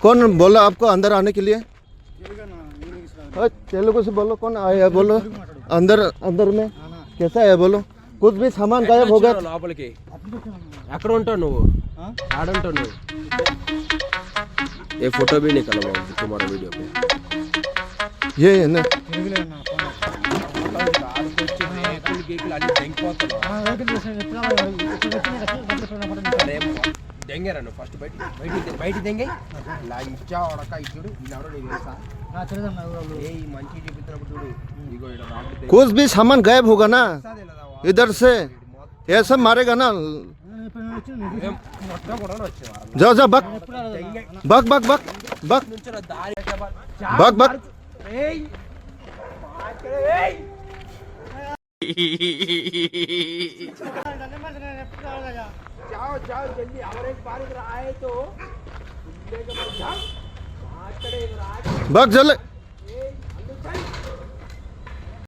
कौन बोला आपको अंदर आने के लिए? तेलुगु से बोलो, कौन आया बोलो अंदर? अंदर में कैसा है बोलो? कुछ भी सामान गायब होगा। లోపలికి ఎక్కడ ఉంటావు నువ్వు? ఆడుంటావు నువ్వు? ఏ ఫోటో भी निकालो बाबू तुम्हारा वीडियो पे। ये है ना దెంగేరా ఫస్ట్ బయట దెంగే లంచా ఉడక ఇచ్చుడు వీళ్ళెవరో నీకు తెలుసా? ఏ మంచి చూపిస్తున్నప్పుడు చూడు ఇగో ఇక్కడ कुछ भी सामान गायब होगा ना इधर से, ये सब मारेगा ना। जाओ जाओ बक बक बक बक बक बक बक जाओ जाओ जल्दी और एक बार इधर आए तो बक चले।